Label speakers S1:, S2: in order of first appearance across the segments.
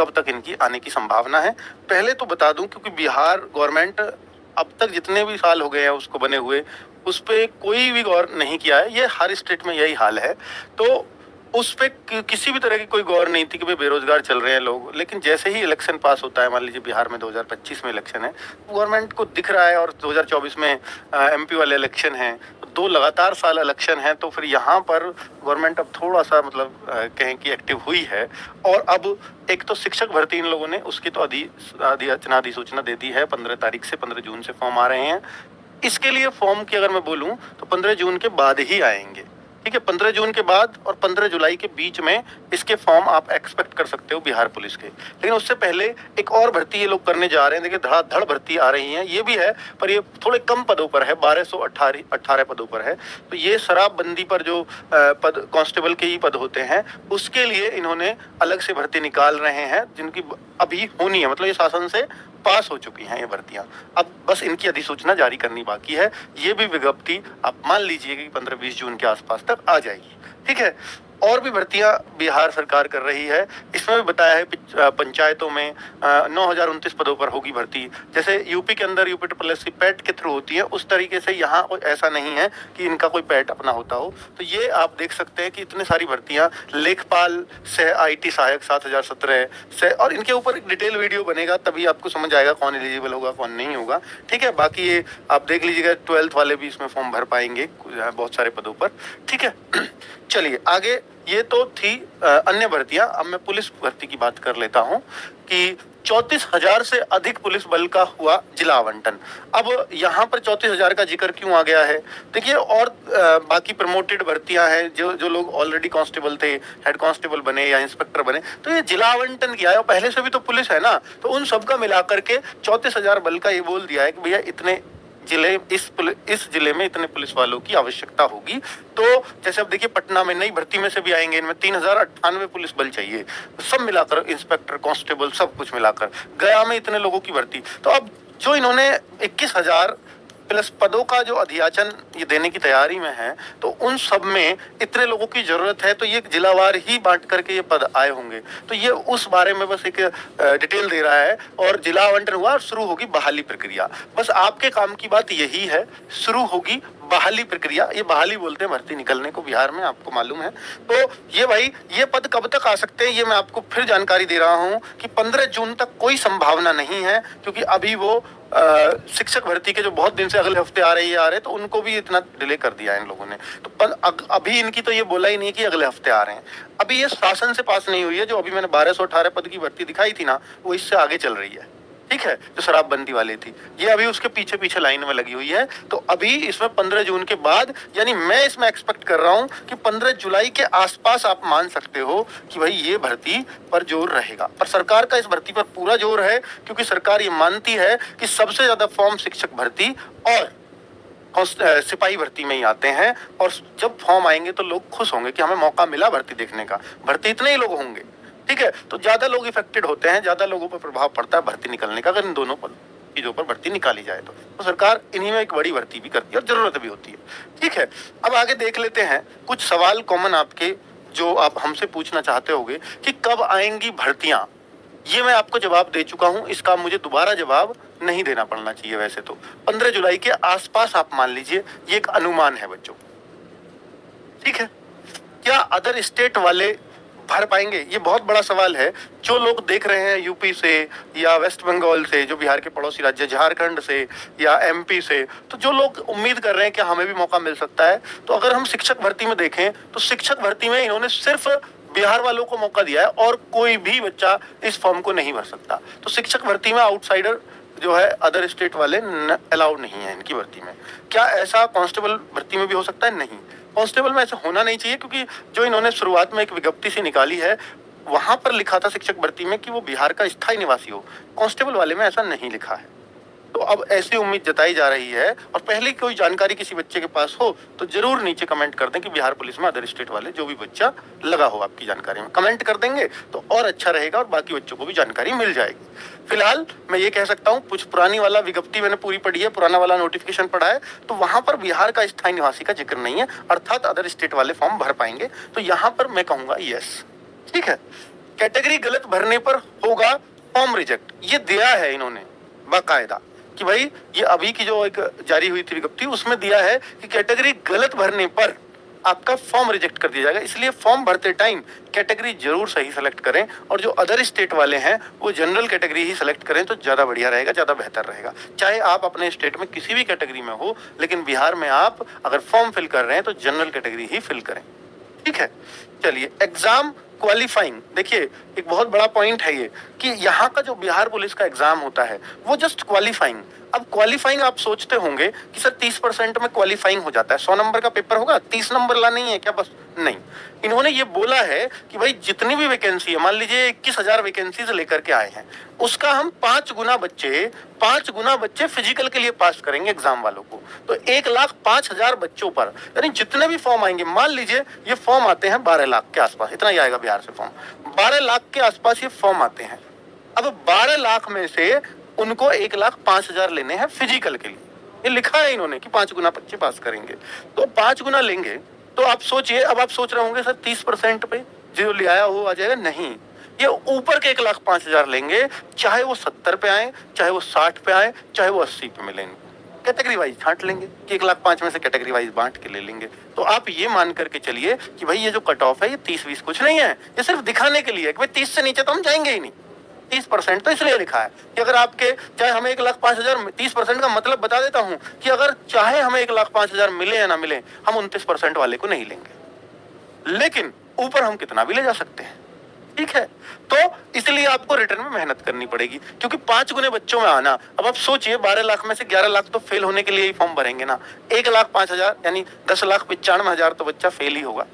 S1: कब तक इनकी आने की संभावना है। पहले तो बता दूं, क्योंकि बिहार गवर्नमेंट अब तक जितने भी साल हो गए हैं उसको बने हुए, उस पे कोई भी गौर नहीं किया है। ये हर स्टेट में यही हाल है। तो उस पे किसी भी तरह की कोई गौर नहीं थी कि भाई बेरोजगार चल रहे हैं लोग। लेकिन जैसे ही इलेक्शन पास होता है, मान लीजिए बिहार में 2025 में इलेक्शन है, गवर्नमेंट को दिख रहा है, और 2024 में एमपी वाले इलेक्शन हैं, 2 लगातार साल इलेक्शन है, तो फिर यहाँ पर गवर्नमेंट अब थोड़ा सा मतलब कहें कि एक्टिव हुई है। और अब एक तो शिक्षक भर्ती इन लोगों ने, उसकी तो अधिसूचना दे दी है। 15 तारीख से 15 जून से फॉर्म आ रहे हैं। इसके लिए फॉर्म की अगर मैं बोलूं तो 15 जून के बाद ही आएंगे। ठीक है, 15 जून के बाद और 15 जुलाई के बीच में इसके फॉर्म आप एक्सपेक्ट कर सकते हो बिहार पुलिस के। लेकिन उससे पहले एक और भर्ती ये लोग करने जा रहे हैं। देखिए, धड़ाधड़ भर्ती आ रही है, ये भी है, पर ये थोड़े कम पदों पर है, 1218 पदों पर है। तो ये शराबबंदी पर जो पद कांस्टेबल के ही पद होते हैं, उसके लिए इन्होंने अलग से भर्ती निकाल रहे हैं, जिनकी अभी होनी है। मतलब ये शासन से पास हो चुकी हैं ये भर्तियां, अब बस इनकी अधिसूचना जारी करनी बाकी है। ये भी विज्ञप्ति आप मान लीजिए कि 15-20 जून के आसपास तक आ जाएगी। ठीक है, और भी भर्तियां बिहार सरकार कर रही है। इसमें भी बताया है पंचायतों में 9029 पदों पर होगी भर्ती। जैसे यूपी के अंदर यूपी ट्रिपल पैट के थ्रू होती है, उस तरीके से यहाँ ऐसा नहीं है कि इनका कोई पैट अपना होता हो। तो ये आप देख सकते हैं कि इतने सारी भर्तियां, लेखपाल से IT सहायक 7017 से, और इनके ऊपर एक डिटेल वीडियो बनेगा, तभी आपको समझ आएगा कौन एलिजिबल होगा कौन नहीं होगा। ठीक है, बाकी ये आप देख लीजिएगा, 12th वाले भी इसमें फॉर्म भर पाएंगे बहुत सारे पदों पर। ठीक है, चलिए आगे। ये तो थी अन्य भर्तियां। अब मैं पुलिस भर्ती की बात कर लेता हूं कि 34,000 से अधिक पुलिस बल का हुआ जिला आवंटन। अब यहाँ पर 34,000 का जिक्र क्यों आ गया है? देखिए, और बाकी प्रमोटेड भर्तियां हैं, जो लोग ऑलरेडी कांस्टेबल थे, हेड कांस्टेबल बने या इंस्पेक्टर बने, तो ये जिला आवंटन किया है। और पहले से भी तो पुलिस है ना, तो उन सबका मिलाकर के 34,000 बल का ये बोल दिया है कि भैया इतने जिले, इस जिले में इतने पुलिस वालों की आवश्यकता होगी। तो जैसे अब देखिए, पटना में नई भर्ती में से भी आएंगे, इनमें 3098 पुलिस बल चाहिए, सब मिलाकर, इंस्पेक्टर, कांस्टेबल, सब कुछ मिलाकर। गया में इतने लोगों की भर्ती। तो अब जो इन्होंने 21,000 प्लस पदों का जो अधियाचन ये देने की तैयारी में है, तो उन सब में इतने लोगों की जरूरत है, तो ये जिलावार ही बांट करके ये पद आए होंगे। तो ये उस बारे में बस एक डिटेल दे रहा है। और जिला आवंटन हुआ और शुरू होगी बहाली प्रक्रिया। बस आपके काम की बात यही है, शुरू होगी बहाली प्रक्रिया। ये बहाली बोलते हैं भर्ती निकलने को बिहार में, आपको मालूम है। तो ये भाई, ये पद कब तक आ सकते हैं, ये मैं आपको फिर जानकारी दे रहा हूं कि 15 जून तक कोई संभावना नहीं है, क्योंकि अभी वो शिक्षक भर्ती के जो बहुत दिन से अगले हफ्ते आ रहे, तो उनको भी इतना डिले कर दिया है इन लोगों ने। तो अभी इनकी तो ये बोला ही नहीं कि अगले हफ्ते आ रहे हैं। अभी ये शासन से पास नहीं हुई है। जो अभी मैंने 1218 पद की भर्ती दिखाई थी ना, वो इससे आगे चल रही है। ठीक है, जो शराबबंदी वाली थी, ये अभी उसके पीछे पीछे लाइन में लगी हुई है। तो अभी इसमें 15 जून के बाद, यानी मैं इसमें एक्सपेक्ट कर रहा हूं कि 15 जुलाई के आसपास आप मान सकते हो कि भाई ये भर्ती पर जोर रहेगा। पर सरकार का इस भर्ती पर पूरा जोर है, क्योंकि सरकार ये मानती है कि सबसे ज्यादा फॉर्म शिक्षक भर्ती और सिपाही भर्ती में ही आते हैं। और जब फॉर्म आएंगे तो लोग खुश होंगे कि हमें मौका मिला भर्ती देखने का। भर्ती इतने ही लोग होंगे, ठीक है, तो ज्यादा लोग इफेक्टेड होते हैं, ज्यादा लोगों पर प्रभाव पड़ता है भर्ती निकलने का, अगर इन दोनों चीजों पर भर्ती निकाली जाए तो सरकार इन्हीं में एक बड़ी भर्ती भी करती है और जरूरत भी होती है। ठीक है, अब आगे देख लेते हैं कुछ सवाल कॉमन आपके, जो आप हमसे पूछना चाहते होंगे कि कब आएंगी भर्तियां। ये मैं आपको जवाब दे चुका हूं, इसका मुझे दोबारा जवाब नहीं देना पड़ना चाहिए। वैसे तो 15 जुलाई के आसपास आप मान लीजिए, ये एक अनुमान है बच्चों। ठीक है, क्या अदर स्टेट वाले भर पाएंगे? ये बहुत बड़ा सवाल है। जो लोग देख रहे हैं यूपी से या वेस्ट बंगाल से, जो बिहार के पड़ोसी राज्य, झारखंड से या MP से, तो जो लोग उम्मीद कर रहे हैं कि हमें भी मौका मिल सकता है, तो अगर हम शिक्षक भर्ती में देखें तो शिक्षक भर्ती में इन्होंने सिर्फ बिहार वालों को मौका दिया है, और कोई भी बच्चा इस फॉर्म को नहीं भर सकता। तो शिक्षक भर्ती में आउटसाइडर जो है, अदर स्टेट वाले अलाउड नहीं है इनकी भर्ती में। क्या ऐसा कांस्टेबल भर्ती में भी हो सकता है? नहीं, कांस्टेबल में ऐसा होना नहीं चाहिए, क्योंकि जो इन्होंने शुरुआत में एक विज्ञप्ति सी निकाली है, वहां पर लिखा था शिक्षक भर्ती में कि वो बिहार का स्थायी निवासी हो। कांस्टेबल वाले में ऐसा नहीं लिखा है। तो अब ऐसी उम्मीद जताई जा रही है। और पहले कोई जानकारी किसी बच्चे के पास हो तो जरूर नीचे कमेंट कर दें कि बिहार पुलिस में अदर स्टेट वाले जो भी बच्चा लगा हो आपकी जानकारी में, कमेंट कर देंगे तो और अच्छा रहेगा, और बाकी बच्चों को भी जानकारी मिल जाएगी। फिलहाल मैं ये कह सकता हूँ, कुछ पुरानी वाला विज्ञप्ति मैंने पूरी पढ़ी है, पुराना वाला नोटिफिकेशन पढ़ा है, तो वहां पर बिहार का स्थायी निवासी का जिक्र नहीं है, अर्थात अदर स्टेट वाले फॉर्म भर पाएंगे। तो यहाँ पर मैं कहूंगा यस। ठीक है, कैटेगरी गलत भरने पर होगा फॉर्म रिजेक्ट। ये दिया है इन्होंने बाकायदा कि भाई ये अभी की जो एक जारी हुई थी विज्ञप्ति उसमें दिया है कि कैटेगरी गलत भरने पर आपका फॉर्म रिजेक्ट कर दिया जाएगा। इसलिए फॉर्म भरते टाइम कैटेगरी जरूर सही सेलेक्ट करें और जो अदर स्टेट वाले हैं वो जनरल कैटेगरी ही सेलेक्ट करें तो ज्यादा बढ़िया रहेगा, ज्यादा बेहतर रहेगा। चाहे आप अपने स्टेट में किसी भी कैटेगरी में हो, लेकिन बिहार में आप अगर फॉर्म फिल कर रहे हैं तो जनरल कैटेगरी ही फिल करें। ठीक है, चलिए एग्जाम क्वालिफाइंग, देखिए एक बहुत बड़ा पॉइंट है ये कि यहाँ का जो बिहार पुलिस का एग्जाम होता है वो जस्ट क्वालिफाइंग। अब क्वालिफाइंग आप सोचते होंगे कि सर 30% में क्वालिफाइंग हो जाता है, 100 नंबर का पेपर होगा 30 नंबर लाना ही है क्या बस? नहीं, इन्होंने ये बोला है कि भाई जितनी भी वैकेंसी है, मान लीजिए 21,000 वैकेंसीज लेकर के आए हैं, उसका हम 5 गुना बच्चे फिजिकल के लिए पास करेंगे एग्जाम वालों को। तो 1,05,000 बच्चों पर, यानी जितने भी फॉर्म आएंगे, मान लीजिए ये फॉर्म आते हैं 12 लाख के आसपास, इतना ही आएगा बिहार से फॉर्म, 12 लाख के आसपास ये फॉर्म आते हैं। अब 12 लाख में से उनको 1,05,000 लेने हैं फिजिकल के लिए, ये लिखा है इन्होंने कि 5 गुना बच्चे पास करेंगे, तो 5 गुना लेंगे। तो आप सोचिए, अब आप सोच रहे होंगे सर 30% पे जो ले आया वो आ जाएगा, नहीं, ये ऊपर के 1,05,000 लेंगे, चाहे वो 70 पे आए, चाहे वो 60 पे आए, चाहे वो 80 पे मिलेंगे, कैटेगरी वाइज छांट लेंगे कि 1,05,000 में से कैटेगरी वाइज बांट के ले लेंगे। तो आप ये मान करके चलिए कि भाई ये जो कट ऑफ है ये 30-20 कुछ नहीं है, ये सिर्फ दिखाने के लिए है कि भाई 30 से नीचे तो हम जाएंगे ही नहीं। 30% तो इसलिए लिखा है कि अगर आपके चाहे हमें 1,05,000, 30% का मतलब बता देता हूं कि अगर चाहे हमें 1,05,000 मिले या ना मिले, हम 29% वाले को नहीं लेंगे, लेकिन ऊपर हम कितना भी ले जा सकते हैं। ठीक है, तो इसलिए आपको रिटर्न में मेहनत करनी पड़ेगी, क्योंकि 5 गुने बच्चों में आना। अब आप सोचिए 12 लाख में से 11 लाख तो फेल होने के लिए ही फॉर्म भरेंगे ना, 1,05,000 यानी 10,95,000 तो बच्चा फेल ही होगा।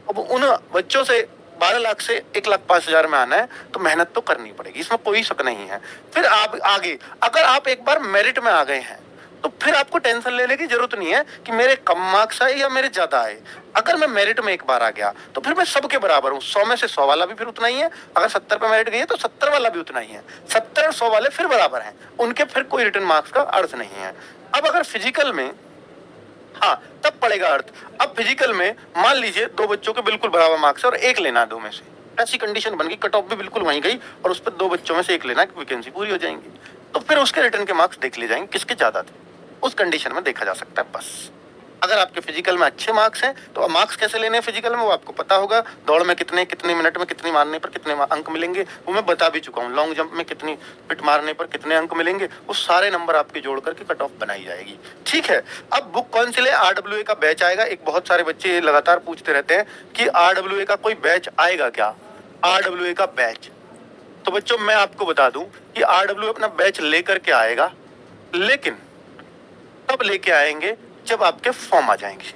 S1: अब उन बच्चों से 12 लाख से 1,05,000 में आना है तो मेहनत तो करनी पड़ेगी, इसमें कोई शक नहीं है। फिर आप आगे, अगर आप एक बार मेरिट में आ गए हैं तो फिर आपको टेंशन लेने की जरूरत नहीं है कि मेरे कम मार्क्स आए या मेरे ज्यादा आए। अगर मैं मेरिट में एक बार आ गया तो फिर मैं सबके बराबर हूँ, 100 में से 100 वाला भी फिर उतना ही है, अगर 70 पे मेरिट गई है तो 70 वाला भी उतना ही है, 70 और 100 वाले फिर बराबर हैं, उनके फिर कोई रिटर्न मार्क्स का अर्थ नहीं है। अब अगर फिजिकल में, हाँ तब पड़ेगा अर्थ। अब फिजिकल में मान लीजिए 2 बच्चों के बिल्कुल बराबर मार्क्स और एक लेना 2 में से, ऐसी कंडीशन बन गई, कट ऑफ भी बिल्कुल वहीं गई और उस पर 2 बच्चों में से एक लेना, वैकेंसी पूरी हो जाएंगी, तो फिर उसके रिटर्न के मार्क्स देख लिए जाएंगे किसके ज्यादा थे, उस कंडीशन में देखा जा सकता है बस। अगर आपके फिजिकल में अच्छे मार्क्स हैं तो मार्क्स कैसे लेने हैं फिजिकल में वो आपको पता होगा, दौड़ में कितने मिनट में कितनी मारने पर कितने अंक मिलेंगे वो मैं बता भी चुका हूँ, लॉन्ग जंप में कितनी फिट मारने पर कितने अंक मिलेंगे, वो सारे नंबर आपके जोड़ करके कट ऑफ बनाई जाएगी। ठीक है, अब बुक कौन सी ले? RWA का बैच आएगा। एक बहुत सारे बच्चे लगातार पूछते रहते हैं कि RWA का कोई बैच आएगा क्या, RWA का बैच। तो बच्चों मैं आपको बता दूं कि RWA अपना बैच लेकर के आएगा, लेकिन तब लेके आएंगे जब आपके फॉर्म आ जाएंगे।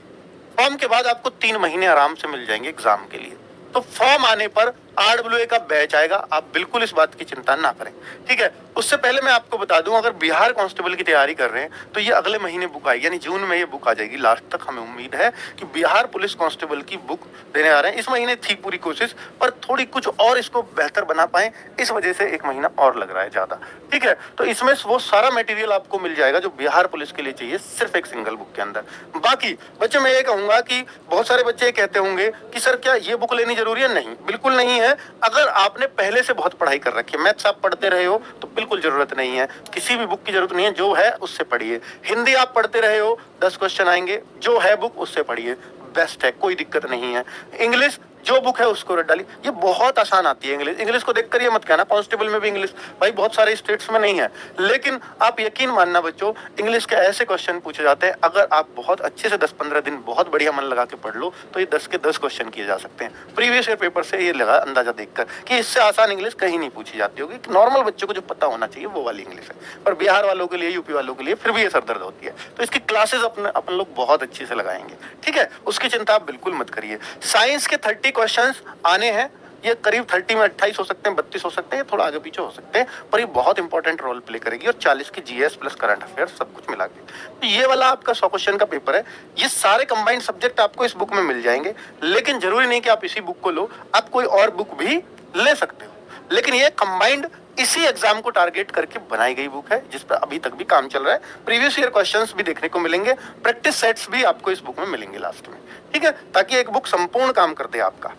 S1: फॉर्म के बाद आपको 3 महीने आराम से मिल जाएंगे एग्जाम के लिए। तो फॉर्म आने पर RWA का बैच आएगा, आप बिल्कुल इस बात की चिंता ना करें। ठीक है, उससे पहले मैं आपको बता दूं, अगर बिहार कांस्टेबल की तैयारी कर रहे हैं तो ये अगले महीने बुक आएगी, यानी जून में ये बुक आ जाएगी लास्ट तक। हमें उम्मीद है कि बिहार पुलिस कांस्टेबल की बुक देने आ रहे हैं। इस महीने थी पूरी कोशिश, पर थोड़ी कुछ और इसको बेहतर बना पाए, इस वजह से 1 महीना और लग रहा है ज्यादा। ठीक है, तो इसमें वो सारा मटेरियल आपको मिल जाएगा जो बिहार पुलिस के लिए चाहिए, सिर्फ एक सिंगल बुक के अंदर। बाकी बच्चे मैं ये कहूंगा कि बहुत सारे बच्चे कहते होंगे कि सर क्या ये बुक लेनी जरूरी है? नहीं, बिल्कुल नहीं है। अगर आपने पहले से बहुत पढ़ाई कर रखी है, मैथ्स आप पढ़ते रहे हो तो बिल्कुल जरूरत नहीं है, किसी भी बुक की जरूरत नहीं है, जो है उससे पढ़िए। हिंदी आप पढ़ते रहे हो, 10 क्वेश्चन आएंगे, जो है बुक उससे पढ़िए, बेस्ट है, कोई दिक्कत नहीं है। इंग्लिश जो बुक है उसको रट डाली, ये बहुत आसान आती है इंग्लिश। इंग्लिश को देखकर ये मत कहना कांस्टेबल में भी इंग्लिश, भाई बहुत सारे स्टेट्स में नहीं है, लेकिन आप यकीन मानना बच्चों, इंग्लिश के ऐसे क्वेश्चन पूछे जाते हैं, अगर आप बहुत अच्छे से 10-15 दिन बहुत बढ़िया मन लगा के पढ़ लो तो ये 10 के 10 क्वेश्चन किए जा सकते हैं। प्रीवियस ईयर पेपर से ये लगा अंदाजा देखकर कि इससे आसान इंग्लिश कहीं नहीं पूछी जाती होगी। नॉर्मल बच्चों को जो पता होना चाहिए वो वाली इंग्लिश है, पर बिहार वालों के लिए, यूपी वालों के लिए फिर भी ये सरदर्द होती है। तो इसकी क्लासेस अपन लोग बहुत अच्छे से लगाएंगे। ठीक है, उसकी चिंता आप बिल्कुल मत करिए। साइंस के 30 क्वेश्चन आने हैं, ये करीब 30 में 28 हो सकते हैं, 32 हो सकते हैं, थोड़ा आगे पीछे हो सकते हैं, पर ये बहुत इंपॉर्टेंट रोल प्ले करेगी। और 40 की जीएस प्लस करंट अफेयर सब कुछ मिला के, तो ये वाला आपका 100 क्वेश्चन का पेपर है। ये सारे कंबाइंड सब्जेक्ट आपको इस बुक में मिल जाएंगे, लेकिन जरूरी नहीं कि आप इसी बुक को लो, आप कोई और बुक भी ले सकते हो, लेकिन ये कंबाइंड इसी एग्जाम को टारगेट करके बनाई गई बुक है, जिस पर अभी तक भी काम चल रहा है। प्रीवियस ईयर क्वेश्चंस भी देखने को मिलेंगे, प्रैक्टिस सेट्स भी आपको इस बुक में मिलेंगे लास्ट में। ठीक है, ताकि एक बुक संपूर्ण काम कर दे आपका।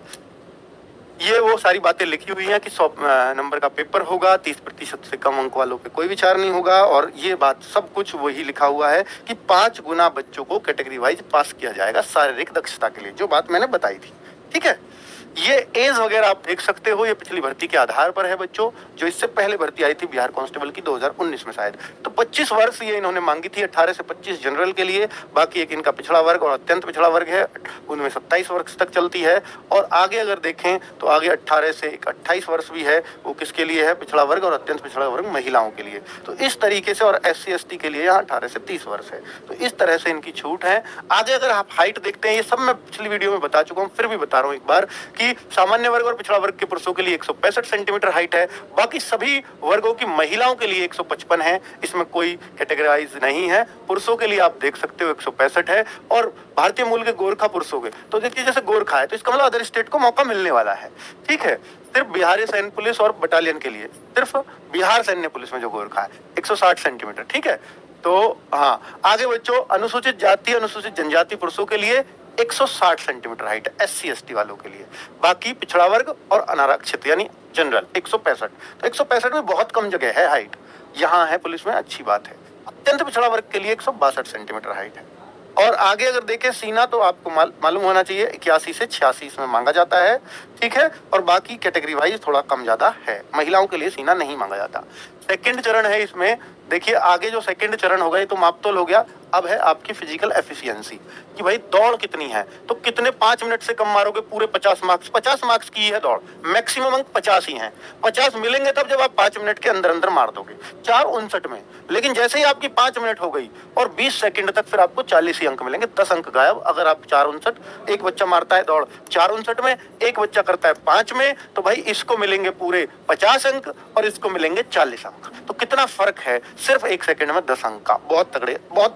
S1: ये वो सारी बातें लिखी हुई हैं कि 100 नंबर का पेपर होगा, 30% से कम अंक वालों पे कोई विचार नहीं होगा, और ये बात सब कुछ वही लिखा हुआ है कि 5 गुना बच्चों को कैटेगरी वाइज पास किया जाएगा शारीरिक दक्षता के लिए, जो बात मैंने बताई थी। ठीक है, ये एज वगैरह आप देख सकते हो, ये पिछली भर्ती के आधार पर है बच्चों, जो इससे पहले भर्ती आई थी बिहार कांस्टेबल की 2019 में शायद, तो 25 वर्ष ये इन्होंने मांगी थी, 18 से 25 जनरल के लिए, बाकी एक इनका पिछड़ा वर्ग और अत्यंत पिछड़ा वर्ग है, उनमें 27 वर्ष तक चलती है, और आगे अगर देखें तो आगे 18 से एक 28 वर्ष भी है, वो किसके लिए है, पिछड़ा वर्ग और अत्यंत पिछड़ा वर्ग महिलाओं के लिए। तो इस तरीके से, और SC/ST के लिए यहाँ 18 से 30 वर्ष है, तो इस तरह से इनकी छूट है। आगे अगर आप हाइट देखते हैं, ये सब मैं पिछली वीडियो में बता चुका हूँ, फिर भी बता रहा हूँ एक बार कि सामान्य वर्ग और पिछड़ा वर्ग के पुरुषों के लिए 165 सेंटीमीटर हाइट है, बाकी सभी वर्गों की महिलाओं के लिए 155 है, इसमें कोई कैटेगराइज नहीं है। पुरुषों के लिए आप देख सकते हो 165 है, और भारतीय मूल के गोरखा पुरुषों के, तो देखिए जैसे गोरखा है तो इसका मतलब अदर स्टेट को मौका मिलने वाला है। ठीक है, सिर्फ बिहारी सैन्य पुलिस और बटालियन के लिए, सिर्फ बिहार सैन्य पुलिस में जो गोरखा है 160 सेंटीमीटर। ठीक है, तो हाँ, आगे बच्चों अनुसूचित जाति अनुसूचित जनजाति पुरुषों के लिए 160 सेंटीमीटर हाइट है SC/ST वालों के लिए, बाकी पिछड़ा वर्ग और अनारक्षित यानी जनरल 165। तो 165 में बहुत कम जगह है हाइट, यहाँ है पुलिस में, अच्छी बात है। अत्यंत पिछड़ा वर्ग के लिए 162 सेंटीमीटर हाइट है। और आगे अगर देखें सीना, तो आपको मालूम होना चाहिए 81 से 86 इसमें मांगा जाता है। ठीक है, और बाकी कैटेगरी वाइज थोड़ा कम ज्यादा है, महिलाओं के लिए सीना नहीं मांगा जाता। सेकंड चरण है इसमें, देखिए आगे जो सेकंड चरण होगा ये तो मापतोल हो गया, अब है आपकी फिजिकल एफिशिएंसी कि भाई दौड़ कितनी है, तो कितने 5 मिनट से कम मारोगे पूरे 50 मार्क्स, 50 मार्क्स की है दौड़, मैक्सिमम अंक 50 ही हैं, 50 मिलेंगे तब जब आप 5 मिनट के अंदर अंदर मार दोगे 4:59 में। लेकिन जैसे ही आपकी 5 मिनट हो गई और 20 सेकंड तक, फिर आपको 40 ही अंक मिलेंगे, 10 अंक गायब। अगर आप 4:59, एक बच्चा मारता है दौड़ 4:59 में, एक बच्चा करता है 5 में, तो भाई इसको मिलेंगे पूरे 50 अंक और इसको मिलेंगे 40 अंक। तो कितना फर्क है, सिर्फ 1 सेकंड में 10 अंक का, बहुत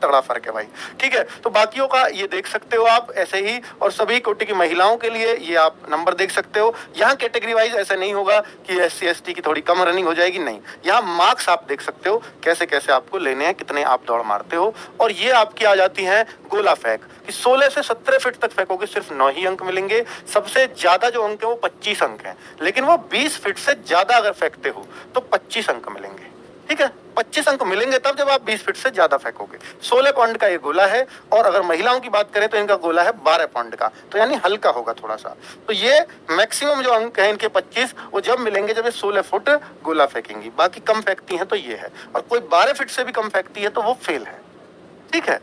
S1: तगड़ा फर्क है भाई। ठीक है, तो बाकियों का ये देख सकते हो आप ऐसे ही, और सभी कोटि की महिलाओं के लिए ये आप नंबर देख सकते हो। यहाँ कैटेगरी वाइज ऐसे नहीं होगा कि SC/ST की थोड़ी कम रनिंग हो जाएगी, नहीं, यहाँ मार्क्स आप देख सकते हो कैसे कैसे आपको लेने हैं, कितने आप दौड़ मारते हो। और ये आपकी आ जाती है गोला फेंक कि 16 से 17 फीट तक फेंकोगे सिर्फ 9 ही अंक मिलेंगे। सबसे ज्यादा जो अंक है वो 25 अंक है, लेकिन वो 20 फीट से ज्यादा अगर फेंकते हो तो 25 अंक मिलेंगे। ठीक है, 25 अंक मिलेंगे तब जब आप 20 फीट से ज्यादा फेंकोगे। 16 पॉइंट का ये गोला है, और अगर महिलाओं की बात करें तो इनका गोला है 12 पॉइंट का, तो यानी हल्का होगा थोड़ा सा। तो ये मैक्सिमम जो अंक है इनके 25, वो जब मिलेंगे जब ये 16 फुट गोला फेंकेंगी। बाकी कम फेंकती हैं तो ये है, और कोई 12 फीट से भी कम फेंकती है तो वो फेल है। ठीक है,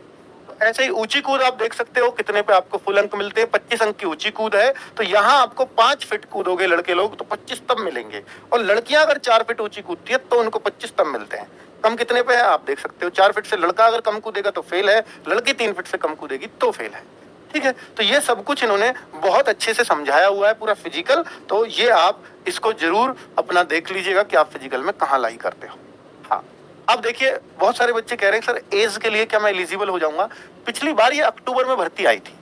S1: ऐसे ही ऊंची कूद आप देख सकते हो कितने पे आपको फुल अंक मिलते हैं, 25 अंक की ऊंची कूद है, तो यहाँ आपको 5 फीट कूदोगे लड़के लोग तो 25 तब मिलेंगे, और लड़कियां अगर 4 फीट ऊंची कूदती है तो उनको 25 तब मिलते हैं। कम कितने पे है आप देख सकते हो, 4 फीट से लड़का अगर कम कूदेगा तो फेल है, लड़की 3 फीट से कम कूदेगी तो फेल है। ठीक है, तो ये सब कुछ इन्होंने बहुत अच्छे से समझाया हुआ है पूरा फिजिकल, तो ये आप इसको जरूर अपना देख लीजिएगा कि आप फिजिकल में कहाँ लाई करते हो। हाँ, अब देखिए बहुत सारे बच्चे कह रहे हैं सर एज के लिए क्या मैं एलिजिबल हो जाऊंगा। पिछली बार ये अक्टूबर में भर्ती आई थी,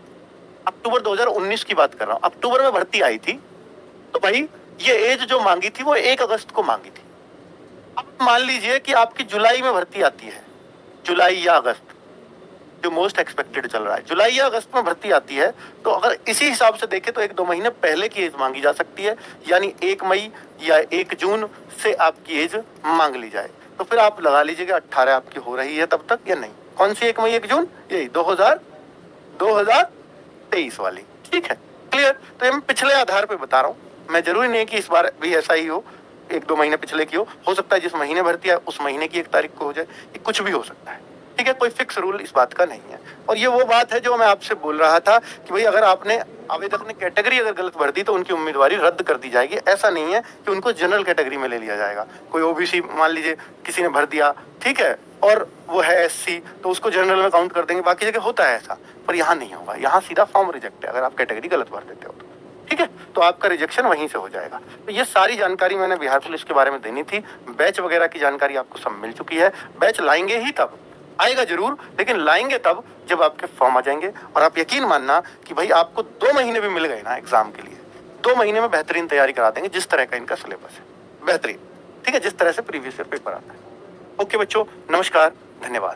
S1: अक्टूबर 2019 की बात कर रहा हूँ, अक्टूबर में भर्ती आई थी, तो भाई ये एज जो मांगी थी वो 1 अगस्त को मांगी थी। अब मान लीजिए कि आपकी जुलाई में भर्ती आती है, जुलाई या अगस्त, जो मोस्ट एक्सपेक्टेड चल रहा है, जुलाई या अगस्त में भर्ती आती है, तो अगर इसी हिसाब से देखें तो 1-2 महीने पहले की एज मांगी जा सकती है, यानी 1 मई या 1 जून से आपकी एज मांग ली जाए। तो फिर आप लगा लीजिएगा 18 आपकी हो रही है तब तक या नहीं। कौन सी 1 मई 1 जून, यही 2023 वाली। ठीक है, क्लियर। तो ये मैं पिछले आधार पे बता रहा हूँ, मैं जरूरी नहीं कि इस बार भी ऐसा ही हो, 1-2 महीने पिछले की हो सकता है जिस महीने भर्ती है उस महीने की 1 तारीख को हो जाए, ये कुछ भी हो सकता है। ठीक है, कोई फिक्स रूल इस बात का नहीं है। और ये वो बात है जो मैं आपसे बोल रहा था कि भाई अगर आपने आवेदक ने कैटेगरी अगर गलत भर दी तो उनकी उम्मीदवारी रद्द कर दी जाएगी। ऐसा नहीं है कि उनको जनरल कैटेगरी में ले लिया जाएगा। कोई OBC मान लीजिए किसी ने भर दिया, ठीक है, और वो है SC तो उसको जनरल में काउंट कर देंगे, बाकी जगह होता है ऐसा, पर यहाँ नहीं होगा। यहाँ सीधा फॉर्म रिजेक्ट है अगर आप कैटेगरी गलत भर देते हो तो। ठीक है, तो आपका रिजेक्शन वहीं से हो जाएगा। तो ये सारी जानकारी मैंने बिहार पुलिस के बारे में देनी थी। बैच वगैरह की जानकारी आपको सब मिल चुकी है। बैच लाएंगे ही तब, आएगा जरूर, लेकिन लाएंगे तब जब आपके फॉर्म आ जाएंगे। और आप यकीन मानना कि भाई आपको 2 महीने भी मिल गए ना एग्जाम के लिए, 2 महीने में बेहतरीन तैयारी करा देंगे जिस तरह का इनका सिलेबस है, बेहतरीन। ठीक है, जिस तरह से प्रीवियस ईयर पेपर आता है। ओके बच्चों, नमस्कार, धन्यवाद।